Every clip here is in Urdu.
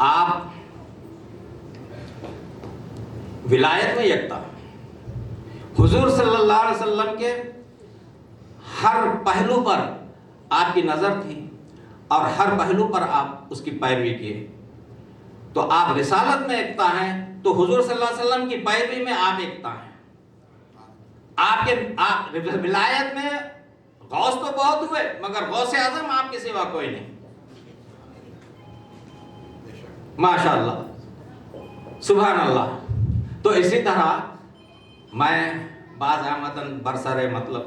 آپ ولایت میں یکتا، حضور صلی اللہ علیہ وسلم کے ہر پہلو پر آپ کی نظر تھی اور ہر پہلو پر آپ اس کی پیروی کیے، تو آپ رسالت میں یکتا ہیں، تو حضور صلی اللہ علیہ وسلم کی پیروی میں آپ یکتا ہیں۔ آپ ولایت میں غوث تو بہت ہوئے مگر غوث اعظم آپ کے سوا کوئی نہیں۔ ماشاء اللہ، سبحان اللہ۔ تو اسی طرح میں بعض احمدن برسر مطلب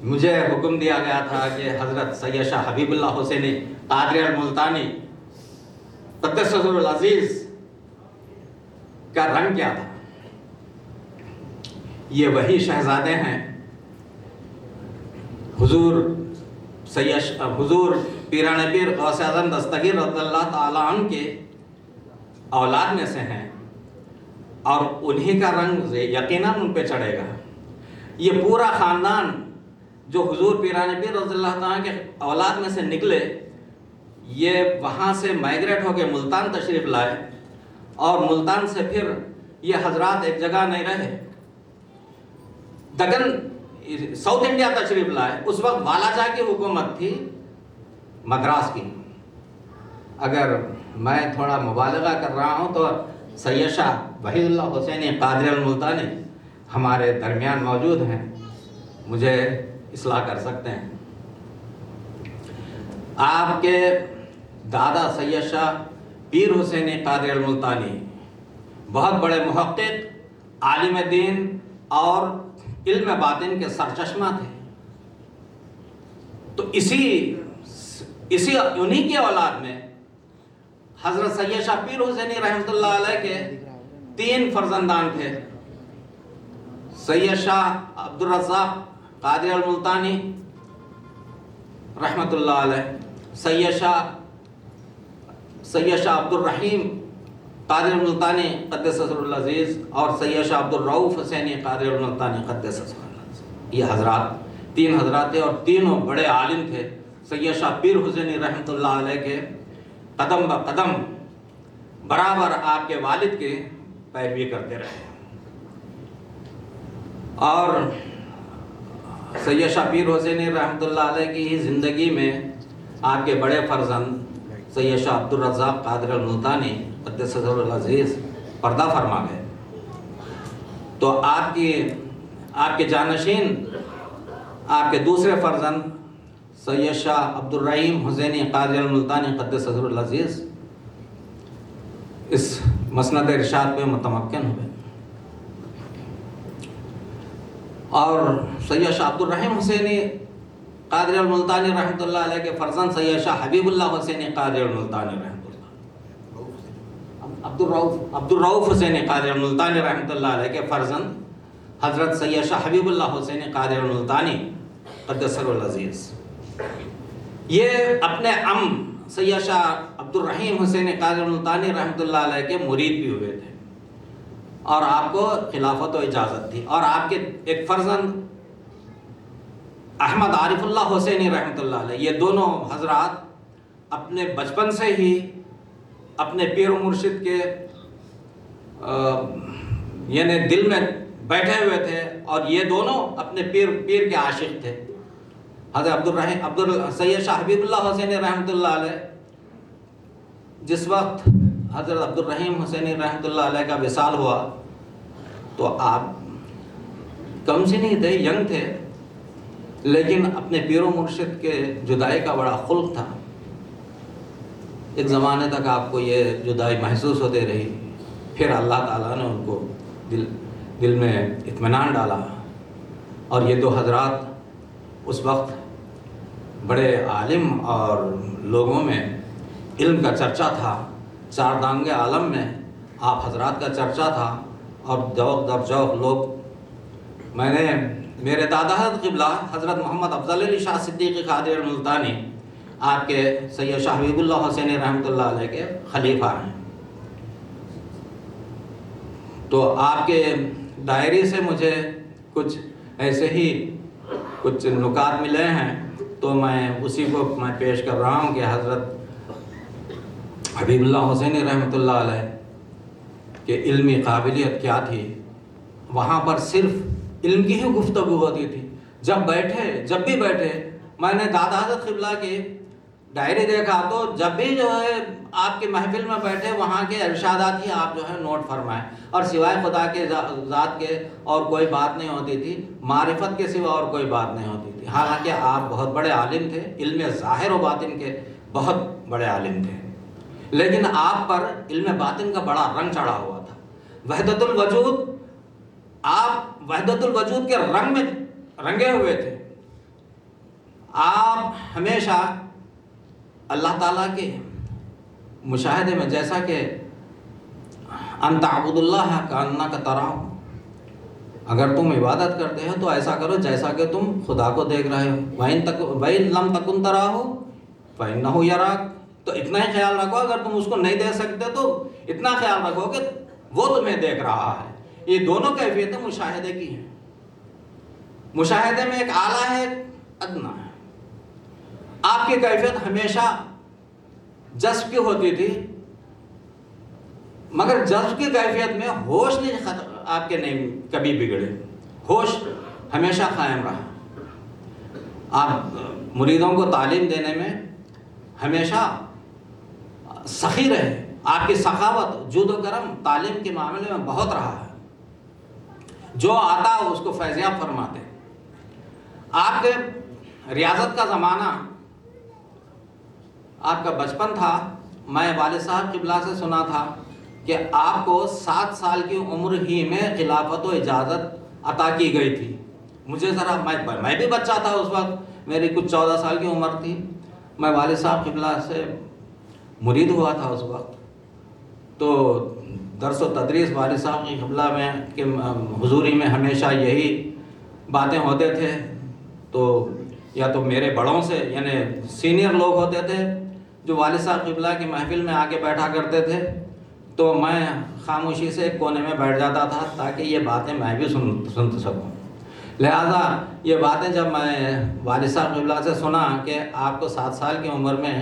مجھے حکم دیا گیا تھا کہ حضرت سید شاہ حبیب اللہ حسینی قادری الملتانی قدس سرہ العزیز کا رنگ کیا تھا۔ یہ وہی شہزادے ہیں حضور پیران پیر غوث اعظم دستگیر رضی اللہ تعالیٰ عنہ کے اولاد میں سے ہیں، اور انہی کا رنگ یقیناً ان پہ چڑھے گا۔ یہ پورا خاندان جو حضور پیران پیر رضی اللہ تعالیٰ کے اولاد میں سے نکلے، یہ وہاں سے مائگریٹ ہو کے ملتان تشریف لائے، اور ملتان سے پھر یہ حضرات ایک جگہ نہیں رہے، دکن ساؤتھ انڈیا تشریف لائے۔ اس وقت والاجا کی حکومت تھی مدراس کی۔ اگر میں تھوڑا مبالغہ کر رہا ہوں تو سید شاہ وحید اللہ حسینی قادری الملتانی ہمارے درمیان موجود ہیں، مجھے اصلاح کر سکتے ہیں۔ آپ کے دادا سید شاہ پیر حسینی قادری الملتانی بہت بڑے محقق، عالم دین اور علم باطن کے سرچشمہ تھے، تو انہی کی اولاد میں حضرت سید شاہ پیر حسینی رحمۃ اللہ علیہ کے 3 فرزندان تھے۔ سید شاہ عبد الرزاق قادری الملتانی رحمۃ اللہ علیہ، سید شاہ عبد الرحیم قادری الملتانی قدس سرہ العزیز، اور سید شاہ عبد الرؤف حسینی قادری الملتانی قدس سرہ العزیز۔ یہ حضرات 3 حضرات تھے، اور تینوں بڑے عالم تھے۔ سید شاہ پیر حسینی رحمۃ اللہ علیہ کے قدم بہ قدم برابر آپ کے والد کے پیروی کرتے رہے، اور سید شاہ پیر حسینی رحمۃ اللہ علیہ کی ہی زندگی میں آپ کے بڑے فرزند سید شاہ عبد الرزاق قادری الملتانی قدس سرہ العزیز پردہ فرما گئے، تو آپ کے جانشین، آپ کے دوسرے فرزند سید شاہ عبد الرحیم حسینی قادری الملتانی قدس سرہ العزیز اس مسند ارشاد پہ متمکن ہوئے، اور سید شاہ عبد الرحیم حسینی قادری الملتانی رحمۃ اللہ علیہ کے فرزند سید شاہ حبیب اللہ حسینی قادری الملتانی رحمۃ اللہ، عبد الرؤف حسینی قادری الملتانی رحمۃ اللہ علیہ کے فرزند حضرت سید شاہ حبیب اللہ حسینی قادری الملتانی قدس سرہ العزیز، یہ اپنے سید شاہ عبد الرحیم حسینی قادری الملتانی رحمۃ اللہ علیہ کے مرید بھی ہوئے تھے، اور آپ کو خلافت و اجازت تھی۔ اور آپ کے ایک فرزند احمد عارف اللہ حسینی رحمۃ اللہ علیہ، یہ دونوں حضرات اپنے بچپن سے ہی اپنے پیر و مرشد کے یعنی دل میں بیٹھے ہوئے تھے، اور یہ دونوں اپنے پیر کے عاشق تھے۔ حضرت سید شاہ حبیب اللہ حسینی رحمۃ اللہ علیہ جس وقت حضرت عبد الرحیم حسینی رحمۃ اللہ علیہ کا وصال ہوا، تو آپ کم سنی تھے، ینگ تھے، لیکن اپنے پیر و مرشد کے جدائی کا بڑا خلق تھا۔ ایک زمانے تک آپ کو یہ جدائی محسوس ہوتے رہی، پھر اللہ تعالیٰ نے ان کو دل میں اطمینان ڈالا، اور یہ 2 حضرات اس وقت بڑے عالم، اور لوگوں میں علم کا چرچا تھا، 4 دانگے عالم میں آپ حضرات کا چرچا تھا، اور ذوق در ذوق لوگ، میرے دادا قبلہ حضرت محمد افضل علی شاہ صدیقی قادری الملتانی آپ کے سید شاہ حبیب اللہ حسینی رحمۃ اللہ علیہ کے خلیفہ ہیں، تو آپ کے ڈائری سے مجھے کچھ ایسے ہی کچھ نکات ملے ہیں، تو میں اسی کو پیش کر رہا ہوں کہ حضرت حبیب اللہ حسینی رحمۃ اللہ علیہ کہ علمی قابلیت کیا تھی، وہاں پر صرف علم کی ہی گفتگو ہوتی تھی. جب بھی بیٹھے میں نے دادا حضرت قبلہ کی ڈائری دیکھا تو جب بھی جو ہے آپ کی محفل میں بیٹھے وہاں کے ارشادات ہی آپ جو ہے نوٹ فرمائیں، اور سوائے خدا کے ذات کے اور کوئی بات نہیں ہوتی تھی، معرفت کے سوا اور کوئی بات نہیں ہوتی تھی. حالانکہ آپ بہت بڑے عالم تھے، علم ظاہر و باطن کے بہت بڑے عالم تھے، لیکن آپ پر علم باطن کا بڑا رنگ چڑھا ہوا تھا. وحدت الوجود، آپ وحدت الوجود کے رنگ میں رنگے ہوئے تھے. آپ ہمیشہ اللہ تعالیٰ کے مشاہدے میں، جیسا کہ ان تعبد اللہ کانک تراہ، اگر تم عبادت کرتے ہو تو ایسا کرو جیسا کہ تم خدا کو دیکھ رہے ہو. وَإِن لَمْ تَكُنْ تَرَاهُ فَإِنَّهُ يَرَاكَ. تو اتنا ہی خیال رکھو، اگر تم اس کو نہیں دیکھ سکتے تو اتنا خیال رکھو کہ وہ تمہیں دیکھ رہا ہے. یہ دونوں کیفیتیں مشاہدے کی ہیں. مشاہدے میں ایک اعلیٰ ہے، ایک ادنا ہے. آپ کی کیفیت ہمیشہ جذب کی ہوتی تھی، مگر جذب کی کیفیت میں ہوش نہیں آپ کے نہیں کبھی بگڑے، ہوش ہمیشہ قائم رہا. آپ مریدوں کو تعلیم دینے میں ہمیشہ سخی رہے. آپ کی سخاوت، جود و کرم تعلیم کے معاملے میں بہت رہا ہے. جو آتا اس کو فیضیاب فرماتے. آپ کے ریاضت کا زمانہ، آپ کا بچپن تھا. میں والد صاحب قبلہ سے سنا تھا کہ آپ کو 7 سال کی عمر ہی میں خلافت و اجازت عطا کی گئی تھی. مجھے ذرا میں بھی بچہ تھا اس وقت، میری کچھ 14 سال کی عمر تھی. میں والد صاحب قبلہ سے مرید ہوا تھا اس وقت. تو درس و تدریس والد صاحب کی قبلہ میں کہ حضوری میں ہمیشہ یہی باتیں ہوتے تھے. تو یا تو میرے بڑوں سے، یعنی سینئر لوگ ہوتے تھے جو والد صاحب قبلہ کی محفل میں آ کے بیٹھا کرتے تھے، تو میں خاموشی سے ایک کونے میں بیٹھ جاتا تھا تاکہ یہ باتیں میں بھی سن سکوں. لہذا یہ باتیں جب میں والد صاحب قبلہ سے سنا کہ آپ کو 7 سال کی عمر میں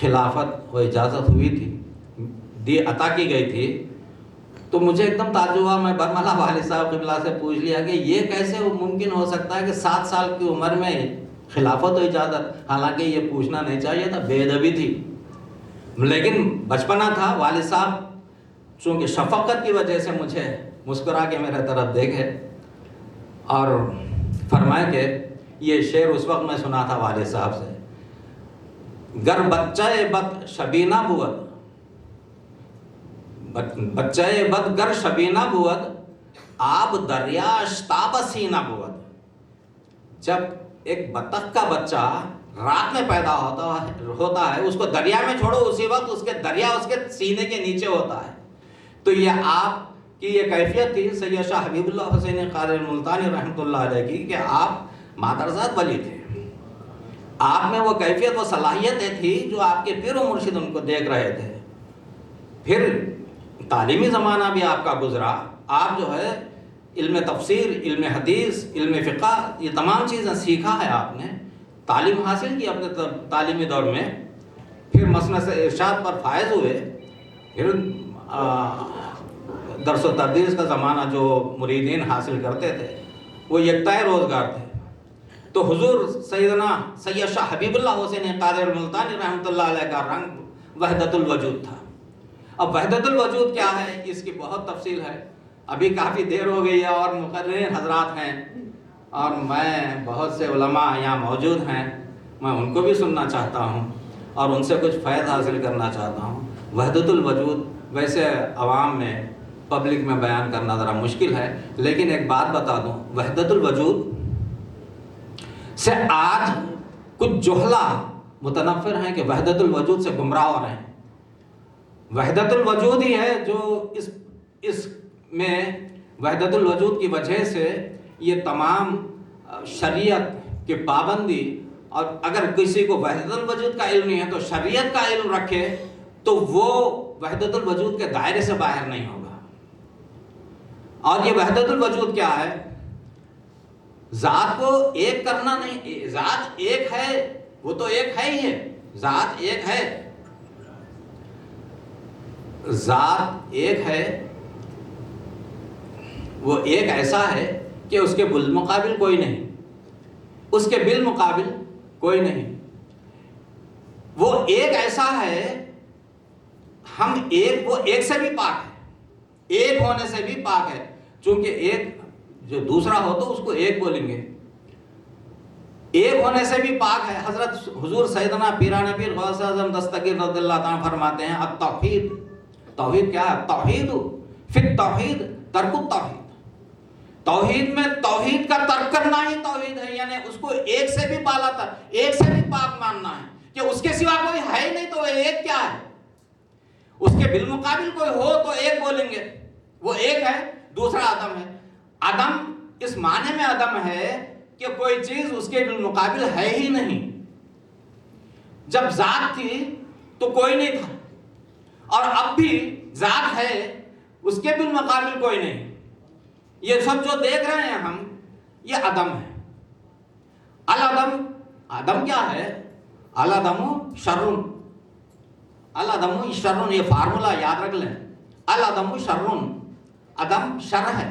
خلافت و اجازت ہوئی تھی، عطا کی گئی تھی، تو مجھے ایک دم تعجب ہوا. میں برملا والد صاحب قبلہ سے پوچھ لیا کہ یہ کیسے ممکن ہو سکتا ہے کہ 7 سال کی عمر میں خلافت و اجازت. حالانکہ یہ پوچھنا نہیں چاہیے تھا، بے ادبی تھی، لیکن بچپنا تھا. والد صاحب چونکہ شفقت کی وجہ سے مجھے مسکرا کے میرے طرف دیکھے اور فرمائے کہ یہ شعر اس وقت میں سنا تھا والد صاحب سے: گر بچہ بد شبینہ بود، بچہ بد گر شبینہ بود، آب دریاش تاب سینہ بود. جب ایک بطخ کا بچہ رات میں پیدا ہوتا ہے، اس کو دریا میں چھوڑو، اسی وقت اس کے دریا اس کے سینے کے نیچے ہوتا ہے. تو یہ آپ کی یہ کیفیت تھی سید شاہ حبیب اللہ حسینی قادری ملتانی رحمۃ اللہ علیہ کی کہ آپ مادرزاد ولی تھے. آپ میں وہ کیفیت، وہ صلاحیتیں تھی جو آپ کے پیر و مرشد ان کو دیکھ رہے تھے. پھر تعلیمی زمانہ بھی آپ کا گزرا. آپ جو ہے علم تفسیر، علم حدیث، علم فقہ، یہ تمام چیزیں سیکھا ہے آپ نے، تعلیم حاصل کی اپنے تعلیمی دور میں. پھر مسند ارشاد پر فائز ہوئے. پھر درس و تدریس کا زمانہ جو مریدین حاصل کرتے تھے وہ یکتائے روزگار تھے. تو حضور سیدنا سید شاہ حبیب اللہ حسینی قادری ملتانی رحمۃ اللہ علیہ کا رنگ وحدت الوجود تھا. اب وحدت الوجود کیا ہے، اس کی بہت تفصیل ہے. ابھی کافی دیر ہو گئی ہے اور مقررین حضرات ہیں اور میں بہت سے علماء یہاں موجود ہیں، میں ان کو بھی سننا چاہتا ہوں اور ان سے کچھ فیض حاصل کرنا چاہتا ہوں. وحدت الوجود ویسے عوام میں، پبلک میں بیان کرنا ذرا مشکل ہے، لیکن ایک بات بتا دوں، وحدت الوجود سے آج کچھ جہلا متنفر ہیں کہ وحدت الوجود سے گمراہ ہو رہے ہیں. وحدت الوجود ہی ہے جو اس میں وحدت الوجود کی وجہ سے یہ تمام شریعت کی پابندی، اور اگر کسی کو وحدت الوجود کا علم نہیں ہے تو شریعت کا علم رکھے تو وہ وحدت الوجود کے دائرے سے باہر نہیں ہوگا. اور یہ وحدت الوجود کیا ہے؟ ذات کو ایک کرنا نہیں. ذات ایک ہے، وہ تو ایک ہے ہی ہے، ذات ایک ہے. ذات ایک ہے، وہ ایک ایسا ہے کہ اس کے بالمقابل کوئی نہیں، اس کے بالمقابل کوئی نہیں۔ وہ ایک ایسا ہے، وہ ایک سے بھی پاک ہے، ایک ہونے سے بھی پاک ہے، چونکہ ایک جو دوسرا ہو تو اس کو ایک بولیں گے، ایک ہونے سے بھی پاک ہے۔ حضرت حضور سیدنا پیران پیر غوث اعظم دستگیر رضی اللہ تعالیٰ فرماتے ہیں التوحید، توحید کیا ہے؟ توحید فی التوحید ترک التوحید، توحید میں توحید کا ترک کرنا ہی توحید ہے، یعنی اس کو ایک سے بھی بالا تر، ایک سے بھی پاک ماننا ہے کہ اس کے سوا کوئی ہے ہی نہیں، تو وہ ایک کیا ہے؟ اس کے بالمقابل کوئی ہو تو ایک بولیں گے، وہ ایک ہے، دوسرا عدم ہے۔ عدم اس معنی میں عدم ہے کہ کوئی چیز اس کے بالمقابل ہے ہی نہیں۔ جب ذات تھی تو کوئی نہیں تھا، اور اب بھی ذات ہے، اس کے بالمقابل کوئی نہیں۔ یہ سب جو دیکھ رہے ہیں ہم، یہ عدم ہے۔ العدم، عدم کیا ہے؟ العدم شرٌ، العدم شرٌ، یہ فارمولا یاد رکھ لیں، العدم شرٌ، عدم شر ہے،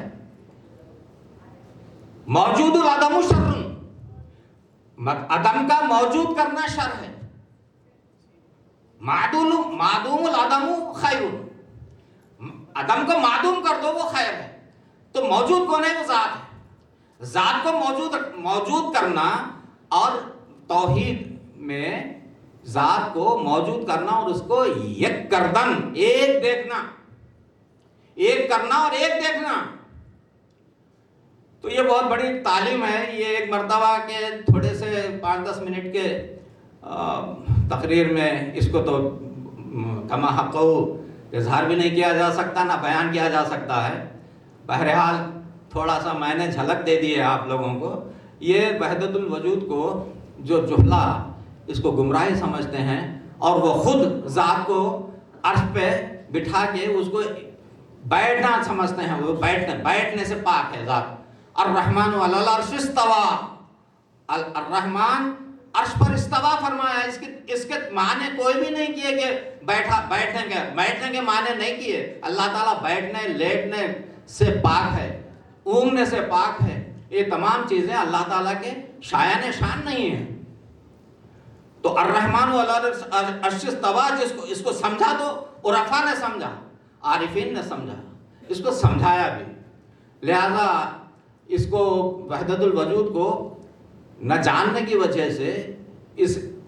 موجود العدم شرٌ، عدم کا موجود کرنا شر ہے، معدوم العدم خیر، عدم کو معدوم کر دو وہ خیر ہے۔ تو موجود کون ہے؟ وہ ذات ہے۔ ذات کو موجود کرنا، اور توحید میں ذات کو موجود کرنا اور اس کو یک کردن، ایک دیکھنا، ایک کرنا اور ایک دیکھنا، تو یہ بہت بڑی تعلیم ہے۔ یہ ایک مرتبہ کے تھوڑے سے 5-10 منٹ کے تقریر میں اس کو تو کما حق اظہار بھی نہیں کیا جا سکتا، نہ بیان کیا جا سکتا ہے۔ بہرحال تھوڑا سا میں نے جھلک دے دی ہے آپ لوگوں کو۔ یہ وحدت الوجود کو جو جہلا اس کو گمراہی سمجھتے ہیں، اور وہ خود ذات کو عرش پہ بٹھا کے اس کو بیٹھنا سمجھتے ہیں، وہ بیٹھنے سے پاک ہے ذات۔ الرحمن علی العرش استویٰ، الرحمن عرش پر استوا فرمایا۔ اس کے معنی کوئی بھی نہیں کیے کہ بیٹھنے کے معنی نہیں کیے۔ اللہ تعالیٰ بیٹھنے، لیٹنے سے پاک ہے، اونگنے سے پاک ہے۔ یہ تمام چیزیں اللہ تعالیٰ کے شایان شان نہیں ہیں۔ تو الرحمن علی العرش استویٰ، اس کو سمجھا تو عرفا نے سمجھا، عارفین نے سمجھا، اس کو سمجھایا بھی۔ لہذا اس کو وحدت الوجود کو نہ جاننے کی وجہ سے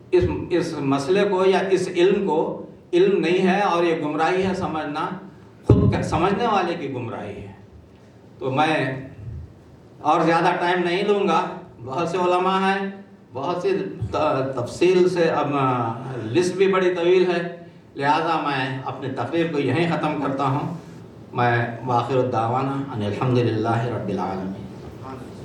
اس مسئلے کو یا اس علم کو علم نہیں ہے، اور یہ گمراہی ہے سمجھنا، خود سمجھنے والے کی گمراہی ہے۔ تو میں اور زیادہ ٹائم نہیں لوں گا، بہت سے علماء ہیں، بہت سی تفصیل سے، اب لسٹ بھی بڑی طویل ہے، لہذا میں اپنی تقریر کو یہیں ختم کرتا ہوں۔ میں وآخر الدعوانا ان الحمد للہ رب العالمین۔